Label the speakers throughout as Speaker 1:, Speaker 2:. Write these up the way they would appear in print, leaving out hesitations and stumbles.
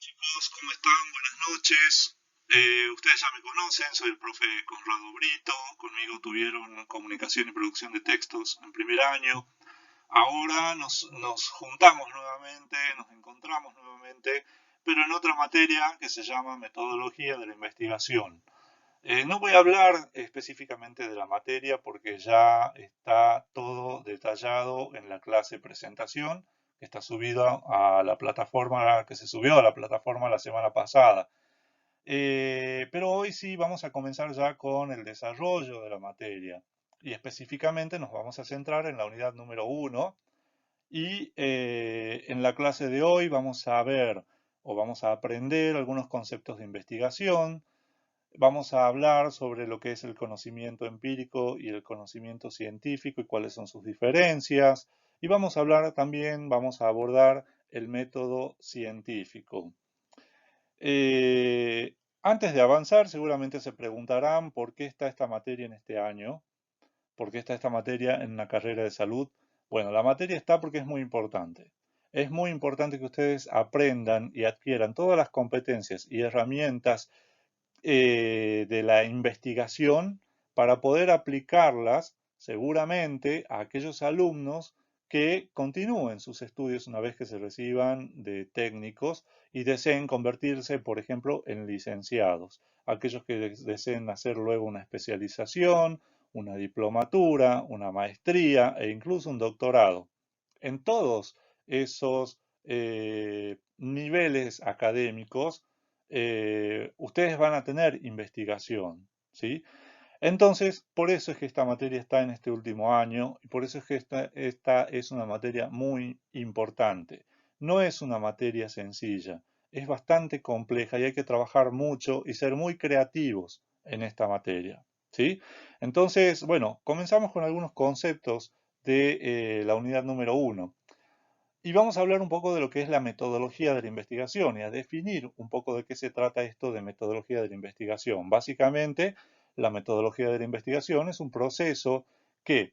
Speaker 1: Chicos, ¿cómo están? Buenas noches. Ustedes ya me conocen, soy el profe Conrado Brito. Conmigo tuvieron comunicación y producción de textos en primer año. Ahora nos juntamos nuevamente, nos encontramos nuevamente, pero en otra materia que se llama metodología de la investigación. No voy a hablar específicamente de la materia porque ya está todo detallado en la clase presentación que está subida a la plataforma, que se subió a la plataforma la semana pasada. Pero hoy sí vamos a comenzar ya con el desarrollo de la materia y específicamente nos vamos a centrar en la unidad número uno y en la clase de hoy vamos a ver o vamos a aprender algunos conceptos de investigación. Vamos a hablar sobre lo que es el conocimiento empírico y el conocimiento científico y cuáles son sus diferencias. Y vamos a hablar también, vamos a abordar el método científico. Antes de avanzar, seguramente se preguntarán por qué está esta materia en este año, por qué está esta materia en una carrera de salud. Bueno, la materia está porque es muy importante. Es muy importante que ustedes aprendan y adquieran todas las competencias y herramientas de la investigación para poder aplicarlas seguramente a aquellos alumnos que continúen sus estudios una vez que se reciban de técnicos y deseen convertirse, por ejemplo, en licenciados. Aquellos que deseen hacer luego una especialización, una diplomatura, una maestría e incluso un doctorado. En todos esos niveles académicos, ustedes van a tener investigación, ¿sí? Entonces, por eso es que esta materia está en este último año y por eso es que esta es una materia muy importante. No es una materia sencilla, es bastante compleja y hay que trabajar mucho y ser muy creativos en esta materia, ¿sí? Entonces, bueno, comenzamos con algunos conceptos de la unidad número uno. Y vamos a hablar un poco de lo que es la metodología de la investigación y a definir un poco de qué se trata esto de metodología de la investigación. Básicamente, la metodología de la investigación es un proceso que,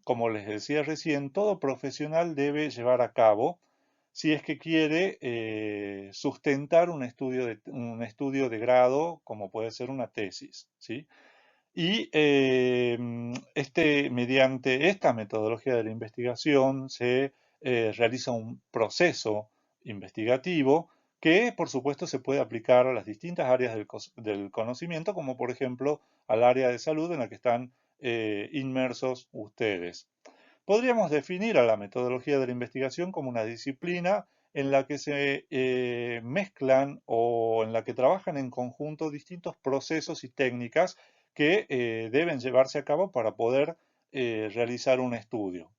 Speaker 1: como les decía recién, todo profesional debe llevar a cabo si es que quiere sustentar un estudio de grado, como puede ser una tesis, ¿sí? Y mediante esta metodología de la investigación se realiza un proceso investigativo que, por supuesto, se puede aplicar a las distintas áreas del conocimiento, como por ejemplo al área de salud en la que están inmersos ustedes. Podríamos definir a la metodología de la investigación como una disciplina en la que se mezclan o en la que trabajan en conjunto distintos procesos y técnicas que deben llevarse a cabo para poder realizar un estudio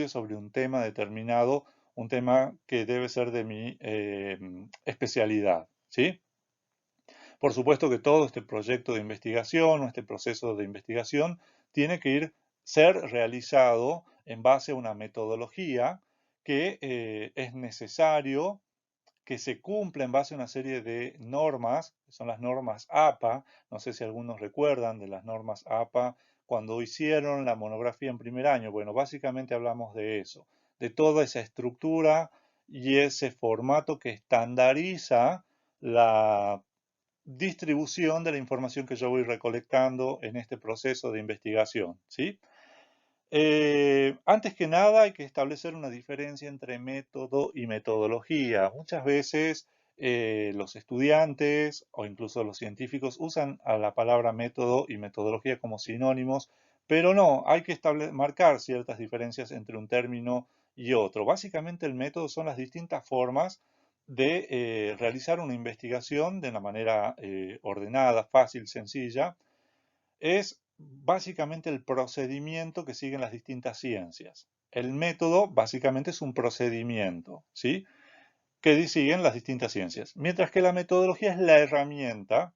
Speaker 1: sobre un tema determinado, un tema que debe ser de mi especialidad, ¿sí? Por supuesto que todo este proyecto de investigación o este proceso de investigación tiene que ser realizado en base a una metodología que es necesario que se cumpla en base a una serie de normas, que son las normas APA. No sé si algunos recuerdan de las normas APA cuando hicieron la monografía en primer año. Bueno, básicamente hablamos de eso, de toda esa estructura y ese formato que estandariza la distribución de la información que yo voy recolectando en este proceso de investigación, ¿sí? Antes que nada hay que establecer una diferencia entre método y metodología. Muchas veces los estudiantes o incluso los científicos usan a la palabra método y metodología como sinónimos, pero no, hay que marcar ciertas diferencias entre un término y otro. Básicamente el método son las distintas formas de realizar una investigación de una manera ordenada, fácil, sencilla. Es básicamente el procedimiento que siguen las distintas ciencias. El método básicamente es un procedimiento, ¿sí? Que siguen las distintas ciencias. Mientras que la metodología es la herramienta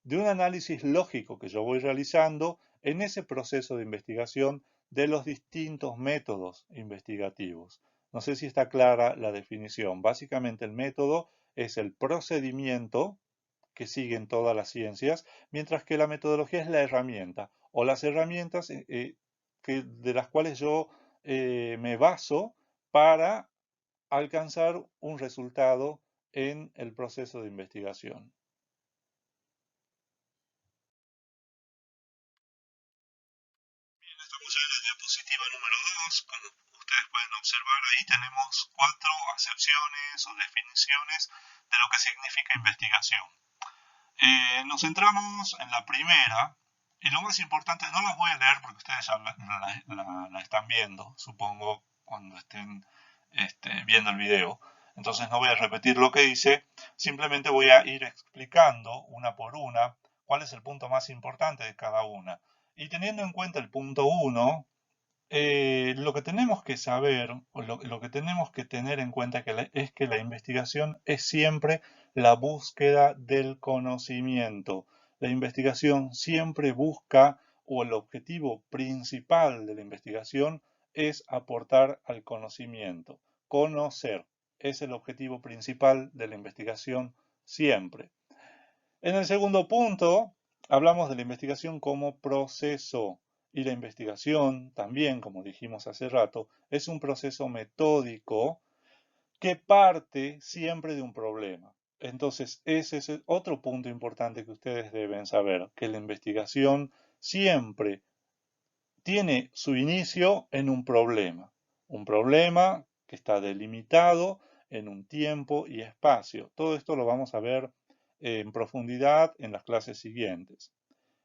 Speaker 1: de un análisis lógico que yo voy realizando en ese proceso de investigación de los distintos métodos investigativos. No sé si está clara la definición. Básicamente el método es el procedimiento que siguen todas las ciencias, mientras que la metodología es la herramienta o las herramientas de las cuales yo me baso para alcanzar un resultado en el proceso de investigación. Estamos ya en la diapositiva número 2. Como ustedes pueden observar, ahí tenemos 4 acepciones o definiciones de lo que significa investigación. Nos centramos en la primera, y lo más importante, no las voy a leer porque ustedes ya la están viendo, supongo, cuando estén viendo el video. Entonces no voy a repetir lo que dice, simplemente voy a ir explicando una por una cuál es el punto más importante de cada una. Y teniendo en cuenta el punto 1, lo que tenemos que saber, o lo que tenemos que tener en cuenta es que la investigación es siempre la búsqueda del conocimiento. La investigación siempre busca, o el objetivo principal de la investigación es aportar al conocimiento. Conocer es el objetivo principal de la investigación siempre. En el segundo punto, hablamos de la investigación como proceso. Y la investigación también, como dijimos hace rato, es un proceso metódico que parte siempre de un problema. Entonces, ese es otro punto importante que ustedes deben saber, que la investigación siempre tiene su inicio en un problema que está delimitado en un tiempo y espacio. Todo esto lo vamos a ver en profundidad en las clases siguientes.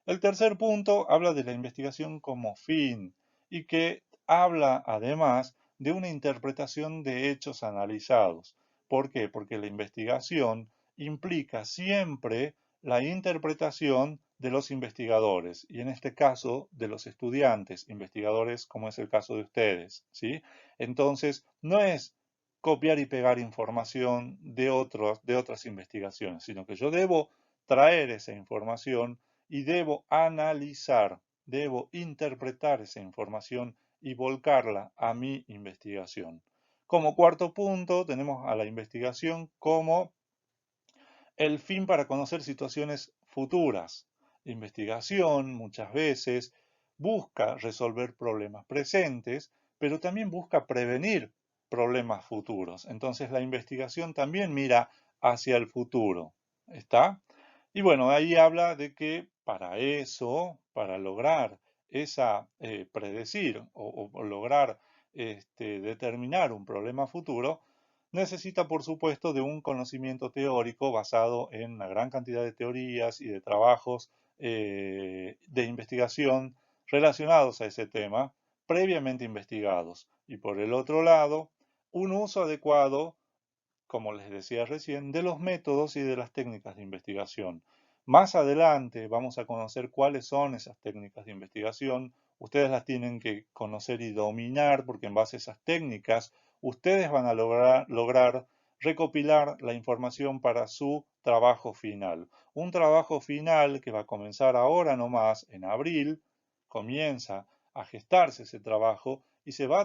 Speaker 1: El tercer punto habla de la investigación como fin y que habla además de una interpretación de hechos analizados. ¿Por qué? Porque la investigación implica siempre la interpretación de los investigadores y en este caso de los estudiantes, investigadores como es el caso de ustedes, ¿sí? Entonces, no es copiar y pegar información de otras investigaciones, sino que yo debo traer esa información y debo analizar, debo interpretar esa información y volcarla a mi investigación. Como cuarto punto, tenemos a la investigación como el fin para conocer situaciones futuras. La investigación muchas veces busca resolver problemas presentes, pero también busca prevenir problemas futuros. Entonces la investigación también mira hacia el futuro. ¿Está? Y bueno, ahí habla de que para eso, para lograr esa predecir o lograr determinar un problema futuro, necesita, por supuesto, de un conocimiento teórico basado en una gran cantidad de teorías y de trabajos de investigación relacionados a ese tema, previamente investigados. Y por el otro lado, un uso adecuado, como les decía recién, de los métodos y de las técnicas de investigación. Más adelante vamos a conocer cuáles son esas técnicas de investigación. Ustedes las tienen que conocer y dominar porque en base a esas técnicas ustedes van a lograr recopilar la información para su trabajo final. Un trabajo final que va a comenzar ahora nomás, en abril, comienza a gestarse ese trabajo y se va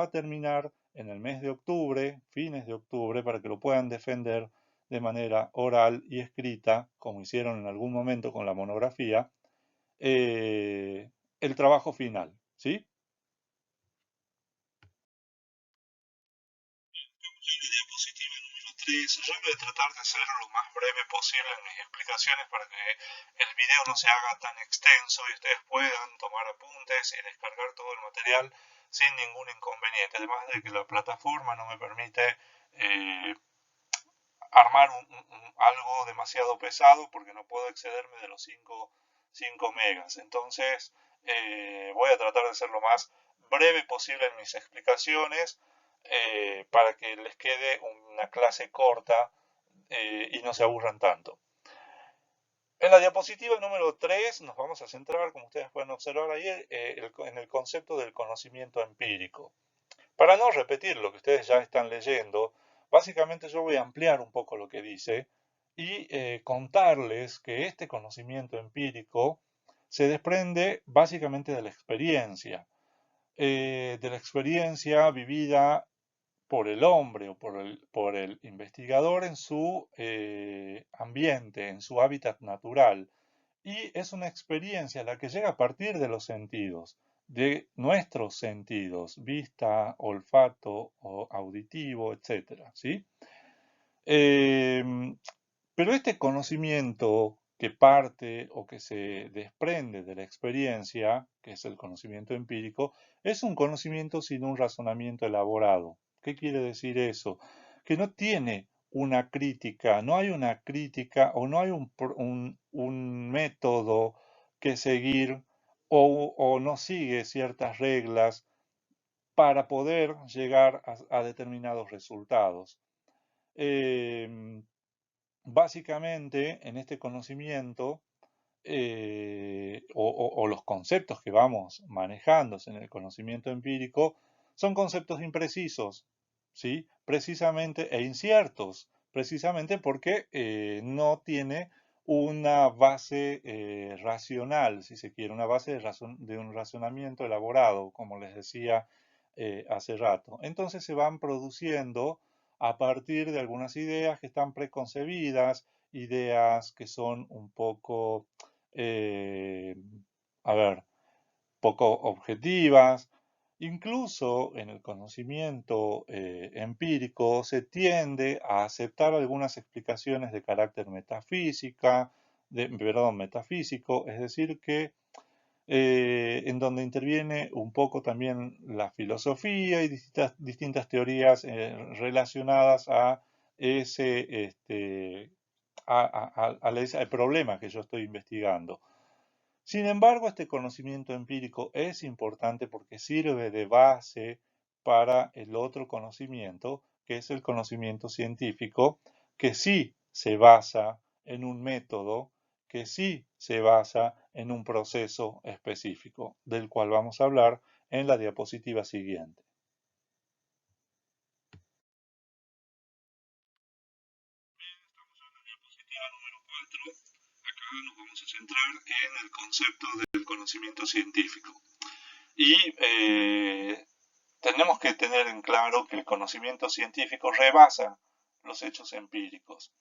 Speaker 1: a terminar en el mes de octubre, fines de octubre, para que lo puedan defender de manera oral y escrita, como hicieron en algún momento con la monografía, el trabajo final, ¿sí? La diapositiva número 3, yo voy a tratar de ser lo más breve posible en mis explicaciones para que el video no se haga tan extenso y ustedes puedan tomar apuntes y descargar todo el material sin ningún inconveniente. Además de que la plataforma no me permite eh, armar algo demasiado pesado porque no puedo excederme de los 5 megas. Entonces voy a tratar de ser lo más breve posible en mis explicaciones para que les quede una clase corta y no se aburran tanto. En la diapositiva número 3 nos vamos a centrar, como ustedes pueden observar ahí, en el concepto del conocimiento empírico. Para no repetir lo que ustedes ya están leyendo, básicamente yo voy a ampliar un poco lo que dice y contarles que este conocimiento empírico se desprende básicamente de la experiencia vivida por el hombre o por el investigador en su ambiente, en su hábitat natural. Y es una experiencia la que llega a partir de los sentidos, de nuestros sentidos, vista, olfato, o auditivo, etc. ¿Sí? Pero este conocimiento que parte o que se desprende de la experiencia, que es el conocimiento empírico, es un conocimiento sin un razonamiento elaborado. ¿Qué quiere decir eso? Que no tiene una crítica, no hay una crítica o no hay un método que seguir o no sigue ciertas reglas para poder llegar a determinados resultados. Em, Básicamente, en este conocimiento, o los conceptos que vamos manejando en el conocimiento empírico, son conceptos imprecisos, ¿sí? Precisamente, e inciertos, precisamente porque no tiene una base racional, si se quiere, una base de un razonamiento elaborado, como les decía hace rato. Entonces se van produciendo a partir de algunas ideas que están preconcebidas, ideas que son un poco, eh, a ver, poco objetivas. Incluso en el conocimiento empírico se tiende a aceptar algunas explicaciones de carácter metafísico, es decir, que en donde interviene un poco también la filosofía y distintas teorías relacionadas a ese, al problema que yo estoy investigando. Sin embargo, este conocimiento empírico es importante porque sirve de base para el otro conocimiento, que es el conocimiento científico, que sí se basa en un método, que sí se basa en un proceso específico, del cual vamos a hablar en la diapositiva siguiente. Diapositiva número 4. Acá nos vamos a centrar en el concepto del conocimiento científico. Y tenemos que tener en claro que el conocimiento científico rebasa los hechos empíricos.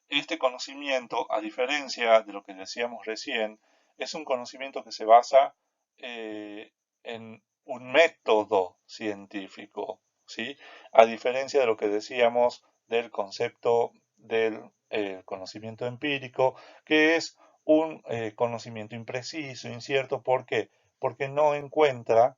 Speaker 1: Este conocimiento, a diferencia de lo que decíamos recién, es un conocimiento que se basa en un método científico, ¿sí? A diferencia de lo que decíamos del concepto del conocimiento empírico, que es un conocimiento impreciso, incierto. ¿Por qué? Porque no encuentra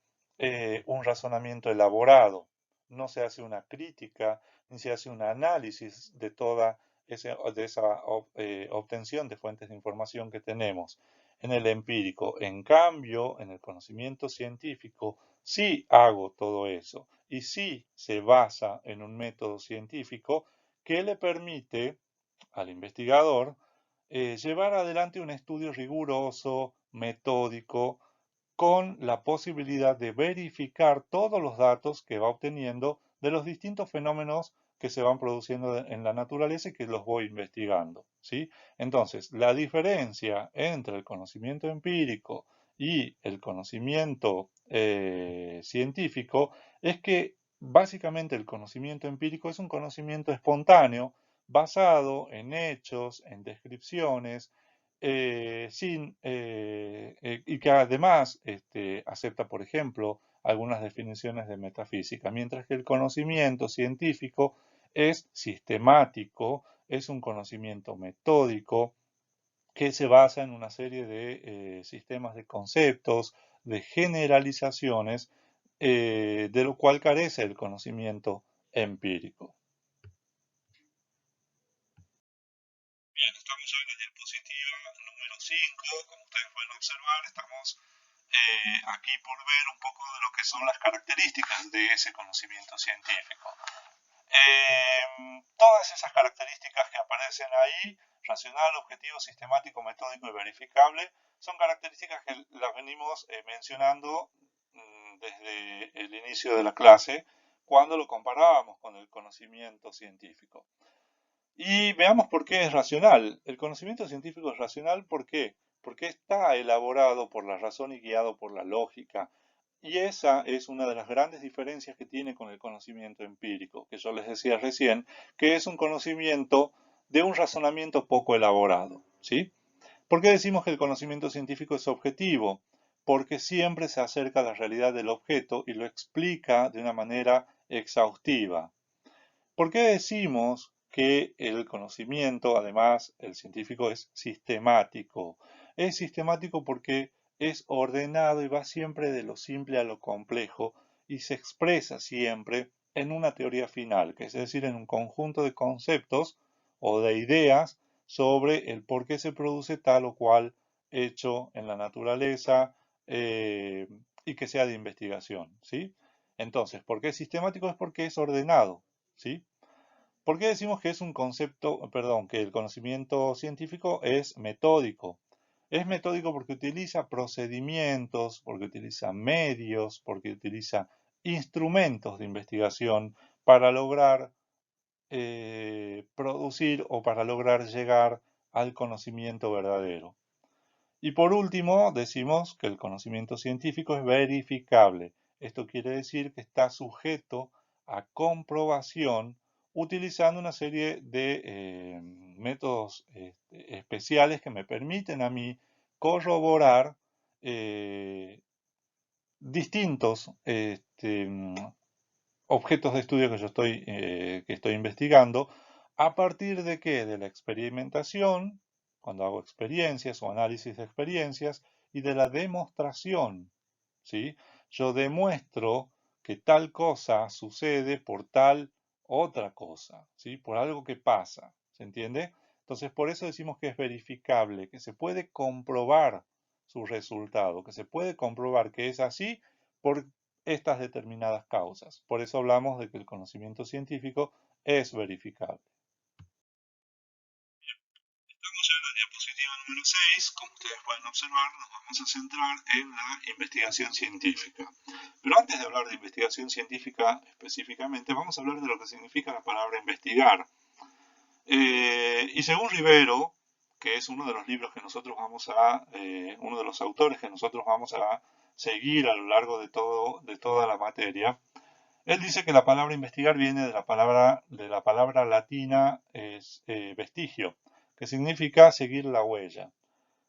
Speaker 1: un razonamiento elaborado, no se hace una crítica, ni se hace un análisis de toda de esa obtención de fuentes de información que tenemos en el empírico. En cambio, en el conocimiento científico sí hago todo eso y sí se basa en un método científico que le permite al investigador llevar adelante un estudio riguroso, metódico, con la posibilidad de verificar todos los datos que va obteniendo de los distintos fenómenos que se van produciendo en la naturaleza y que los voy investigando, ¿sí? Entonces, la diferencia entre el conocimiento empírico y el conocimiento científico es que básicamente el conocimiento empírico es un conocimiento espontáneo basado en hechos, en descripciones, y que además acepta, por ejemplo, algunas definiciones de metafísica, mientras que el conocimiento científico es sistemático, es un conocimiento metódico que se basa en una serie de sistemas de conceptos, de generalizaciones, de lo cual carece el conocimiento empírico. Bien, estamos ya en la diapositiva número 5. Como ustedes pueden observar, estamos aquí por ver un poco de lo que son las características de ese conocimiento científico. Todas esas características que aparecen ahí, racional, objetivo, sistemático, metódico y verificable, son características que las venimos mencionando desde el inicio de la clase, cuando lo comparábamos con el conocimiento científico. Y veamos por qué es racional. El conocimiento científico es racional, ¿por qué? Porque está elaborado por la razón y guiado por la lógica. Y esa es una de las grandes diferencias que tiene con el conocimiento empírico, que yo les decía recién, que es un conocimiento de un razonamiento poco elaborado, ¿sí? ¿Por qué decimos que el conocimiento científico es objetivo? Porque siempre se acerca a la realidad del objeto y lo explica de una manera exhaustiva. ¿Por qué decimos que el conocimiento, además, el científico es sistemático. Es sistemático porque es ordenado y va siempre de lo simple a lo complejo y se expresa siempre en una teoría final, que es decir, en un conjunto de conceptos o de ideas sobre el por qué se produce tal o cual hecho en la naturaleza y que sea de investigación, ¿sí? Entonces, ¿por qué es sistemático? Es porque es ordenado, ¿sí? ¿Por qué decimos que es un concepto, perdón, que el conocimiento científico es metódico? Es metódico porque utiliza procedimientos, porque utiliza medios, porque utiliza instrumentos de investigación para lograr producir o para lograr llegar al conocimiento verdadero. Y por último, decimos que el conocimiento científico es verificable. Esto quiere decir que está sujeto a comprobación utilizando una serie de métodos especiales que me permiten a mí corroborar eh, distintos objetos de estudio que estoy investigando, ¿a partir de qué? De la experimentación, cuando hago experiencias o análisis de experiencias, y de la demostración, ¿sí? Yo demuestro que tal cosa sucede por tal otra cosa, ¿sí? Por algo que pasa, ¿se entiende? Entonces, por eso decimos que es verificable, que se puede comprobar su resultado, que se puede comprobar que es así por estas determinadas causas. Por eso hablamos de que el conocimiento científico es verificable. Estamos ya en la diapositiva número 6. Como ustedes pueden observar, nos vamos a centrar en la investigación científica. Pero antes de hablar de investigación científica específicamente, vamos a hablar de lo que significa la palabra investigar. Y según Rivero, que es uno de los libros que nosotros uno de los autores que nosotros vamos a seguir a lo largo de toda la materia, él dice que la palabra investigar viene de la palabra latina vestigio, que significa seguir la huella.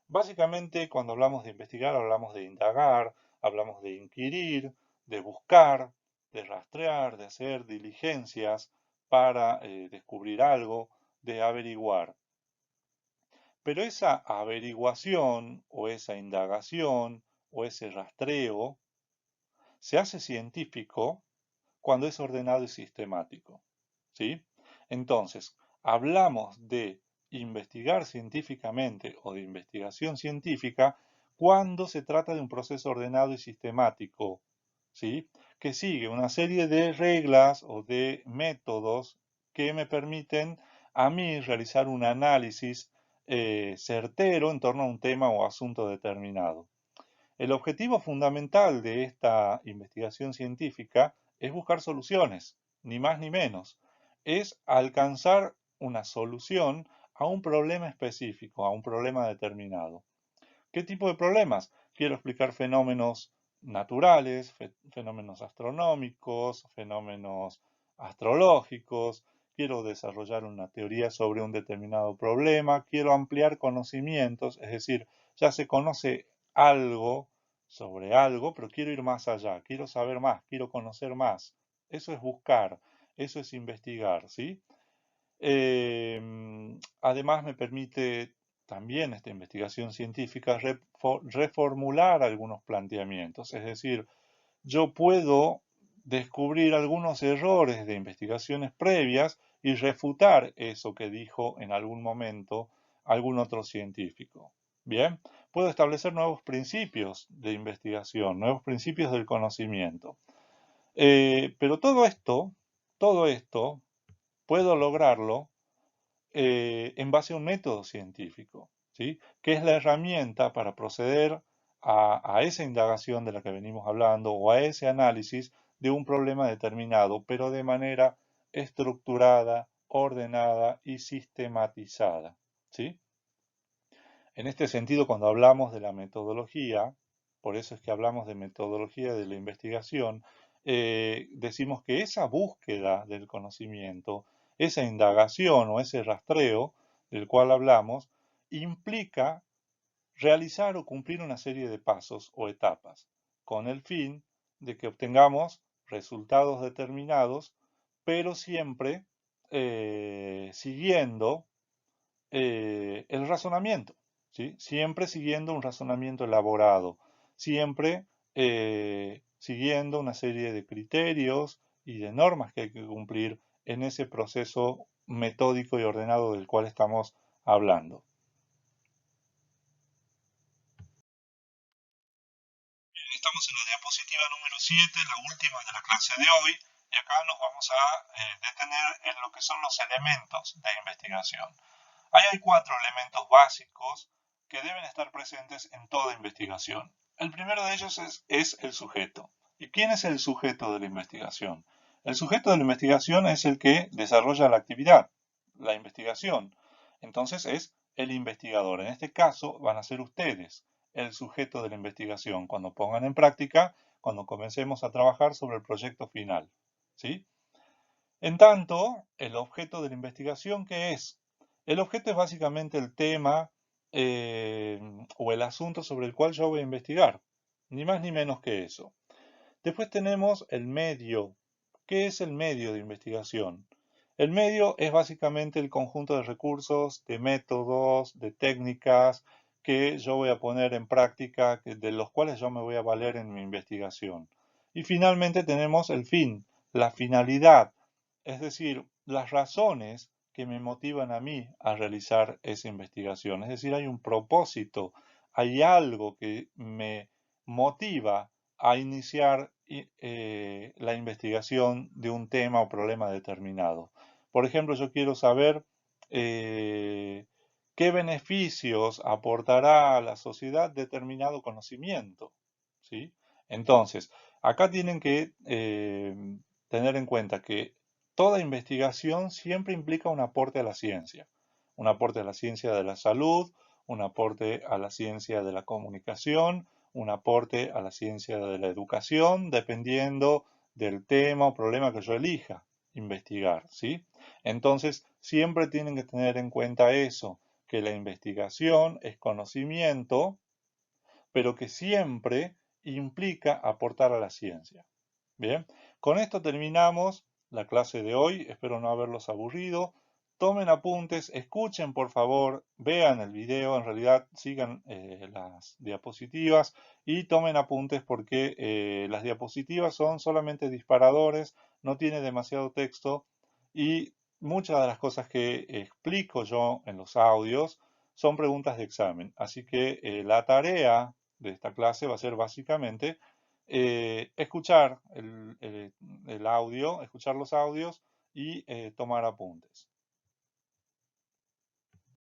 Speaker 1: Básicamente, cuando hablamos de investigar, hablamos de indagar, hablamos de inquirir, de buscar, de rastrear, de hacer diligencias para descubrir algo, de averiguar. Pero esa averiguación o esa indagación o ese rastreo se hace científico cuando es ordenado y sistemático. ¿Sí? Entonces, hablamos de investigar científicamente o de investigación científica cuando se trata de un proceso ordenado y sistemático, ¿sí? Que sigue una serie de reglas o de métodos que me permiten a mí realizar un análisis certero en torno a un tema o asunto determinado. El objetivo fundamental de esta investigación científica es buscar soluciones, ni más ni menos. Es alcanzar una solución a un problema específico, a un problema determinado. ¿Qué tipo de problemas? Quiero explicar fenómenos naturales, fenómenos astronómicos, fenómenos astrológicos, quiero desarrollar una teoría sobre un determinado problema, quiero ampliar conocimientos, es decir, ya se conoce algo sobre algo, pero quiero ir más allá, quiero saber más, quiero conocer más. Eso es buscar, eso es investigar, ¿sí? Además me permite también esta investigación científica reformular algunos planteamientos, es decir, yo puedo descubrir algunos errores de investigaciones previas y refutar eso que dijo en algún momento algún otro científico. Bien, puedo establecer nuevos principios de investigación, nuevos principios del conocimiento. Pero todo esto puedo lograrlo en base a un método científico, ¿sí? Que es la herramienta para proceder a esa indagación de la que venimos hablando o a ese análisis de un problema determinado, pero de manera estructurada, ordenada y sistematizada, ¿sí? En este sentido, cuando hablamos de la metodología, por eso es que hablamos de metodología de la investigación, decimos que esa búsqueda del conocimiento, esa indagación o ese rastreo del cual hablamos, implica realizar o cumplir una serie de pasos o etapas, con el fin de que obtengamos resultados determinados, pero siempre siguiendo el razonamiento, ¿sí? Siempre siguiendo un razonamiento elaborado, siempre siguiendo una serie de criterios y de normas que hay que cumplir en ese proceso metódico y ordenado del cual estamos hablando. Estamos en la diapositiva número 7, la última de la clase de hoy, y acá nos vamos a detener en lo que son los elementos de investigación. Ahí hay 4 elementos básicos que deben estar presentes en toda investigación. El primero de ellos es el sujeto. ¿Y quién es el sujeto de la investigación? El sujeto de la investigación es el que desarrolla la actividad, la investigación. Entonces es el investigador. En este caso van a ser ustedes el sujeto de la investigación cuando pongan en práctica, cuando comencemos a trabajar sobre el proyecto final. ¿Sí? En tanto, el objeto de la investigación, ¿qué es? El objeto es básicamente el tema o el asunto sobre el cual yo voy a investigar. Ni más ni menos que eso. Después tenemos el medio. ¿Qué es el medio de investigación? El medio es básicamente el conjunto de recursos, de métodos, de técnicas que yo voy a poner en práctica, de los cuales yo me voy a valer en mi investigación. Y finalmente tenemos el fin, la finalidad, es decir, las razones que me motivan a mí a realizar esa investigación. Es decir, hay un propósito, hay algo que me motiva a iniciar la investigación de un tema o problema determinado. Por ejemplo, yo quiero saber eh, qué beneficios aportará a la sociedad determinado conocimiento, ¿sí? Entonces, acá tienen que tener en cuenta que toda investigación siempre implica un aporte a la ciencia, un aporte a la ciencia de la salud, un aporte a la ciencia de la comunicación, un aporte a la ciencia de la educación, dependiendo del tema o problema que yo elija investigar, ¿sí? Entonces, siempre tienen que tener en cuenta eso, que la investigación es conocimiento, pero que siempre implica aportar a la ciencia. Bien, con esto terminamos la clase de hoy. Espero no haberlos aburrido. Tomen apuntes, escuchen por favor, vean el video, en realidad sigan las diapositivas y tomen apuntes porque las diapositivas son solamente disparadores, no tiene demasiado texto y muchas de las cosas que explico yo en los audios son preguntas de examen. Así que la tarea de esta clase va a ser básicamente escuchar el audio, escuchar los audios y tomar apuntes.